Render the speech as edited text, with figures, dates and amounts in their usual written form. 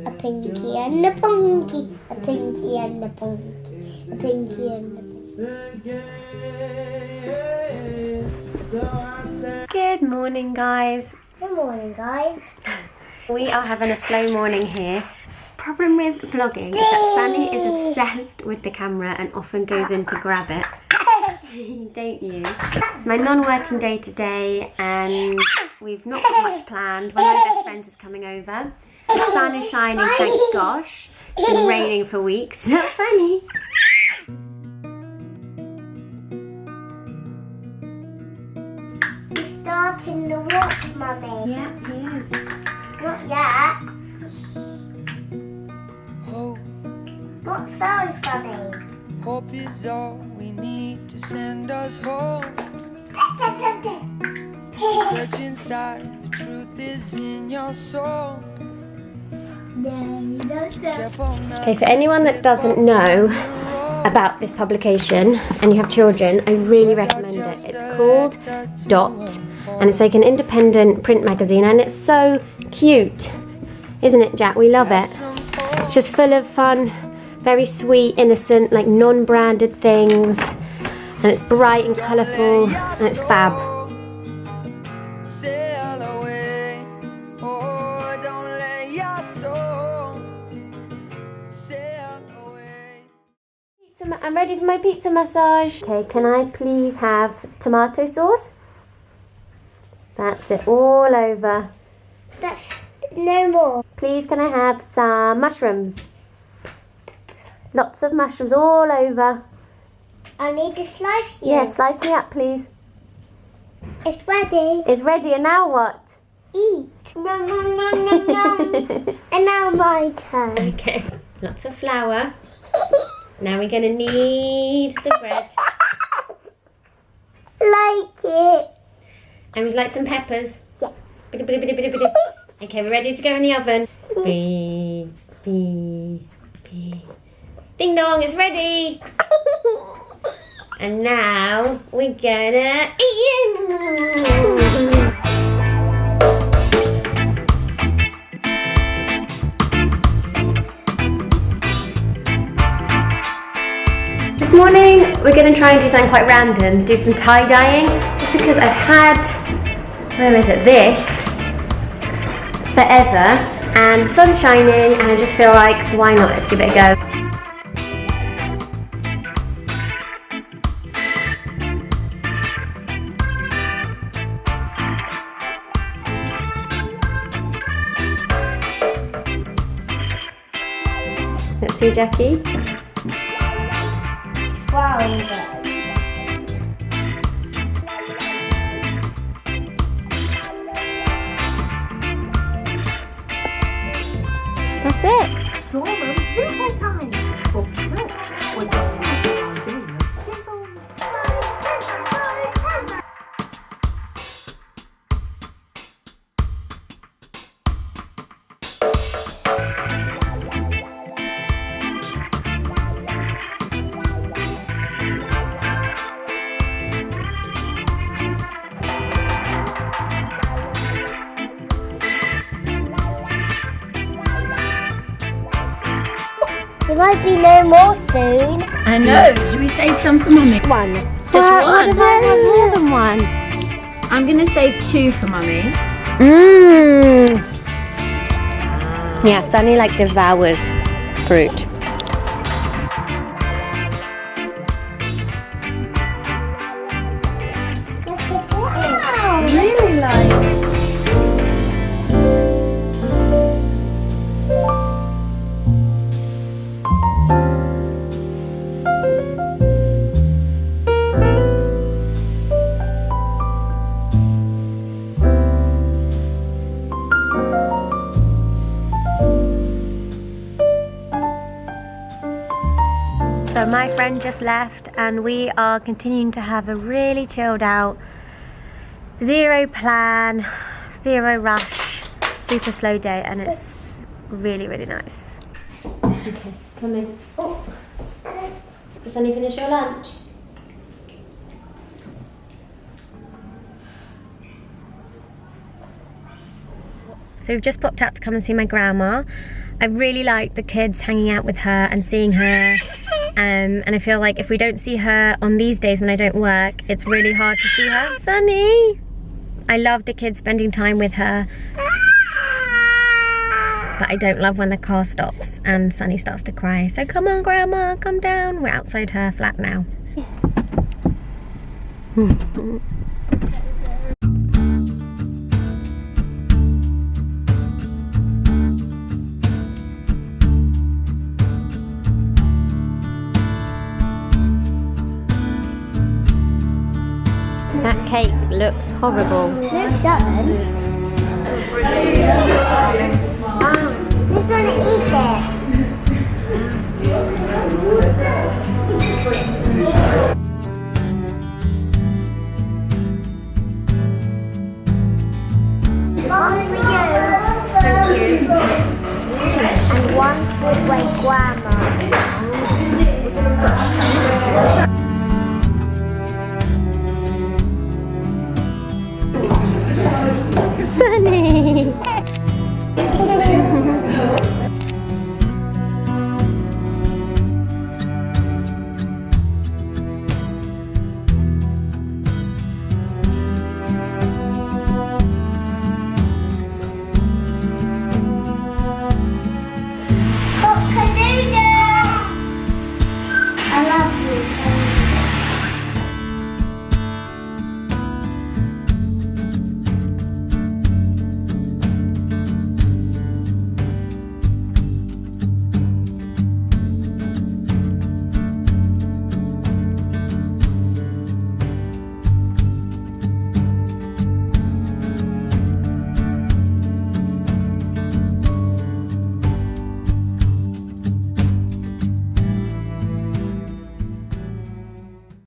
A pinky and a punky. A pinky and a punky. A pinky and a punky. Good morning, guys. Good morning, guys. We are having a slow morning here. Problem with vlogging is that Sunny is obsessed with the camera and often goes in to grab it. Don't you? It's my non-working day today and we've not got much planned. One of my best friends is coming over. The sun is shining, thank gosh. It's been raining for weeks. Not funny. He's starting to watch, Mummy. Yeah, he is. Not yet. Not so funny. Hope is all we need to send us home. Search inside, the truth is in your soul. Okay, for anyone that doesn't know about this publication and you have children, I really recommend it. It's called Dot and it's like an independent print magazine and it's so cute. Isn't it, Jack? We love it. It's just full of fun, very sweet, innocent, like non-branded things. And it's bright and colourful and it's fab. Sail away, oh, don't let your soul sail away. I'm ready for my pizza massage. Okay, can I please have tomato sauce? That's it, all over. That's no more. Please, can I have some mushrooms? Lots of mushrooms all over. I need to slice you. Yeah, slice me up, please. It's ready. It's ready, and now what? Eat. Nom, nom, nom, nom, nom. And now my turn. Okay, lots of flour. Now we're going to need the bread. Like it. And we'd like some peppers. Yeah. Biddy, biddy, biddy, biddy, biddy. Okay, we're ready to go in the oven. Bee, bee, bee. Ding dong, it's ready. And now we're gonna eat you. This morning we're gonna try and do something quite random, do some tie-dyeing, just because I've had, where is it, this forever, and the sun's shining and I just feel like, why not, let's give it a go. Let's see, Jackie. Wow. That's it. Normal simple time. For fresh, when the snacks are doing the sizzles. There might be no more soon. I know. Should we save some for Mummy? One. Just What one. if I have more than one? I'm going to save 2 for Mummy. Mmm. Yeah, Sunny like devours fruit. Wow. Really like. So my friend just left and we are continuing to have a really chilled out, zero plan, zero rush, super slow day and it's really, really nice. Okay, come in. Oh, has Sunny finished your lunch? So we've just popped out to come and see my grandma. I really like the kids hanging out with her and seeing her. And I feel like if we don't see her on these days when I don't work, it's really hard to see her. Sonny! I love the kids spending time with her. But I don't love when the car stops and Sonny starts to cry. So come on, Grandma, come down. We're outside her flat now. That cake looks horrible. No, it doesn't. Who's gonna eat it? One for you. Thank you. And one for my grandma.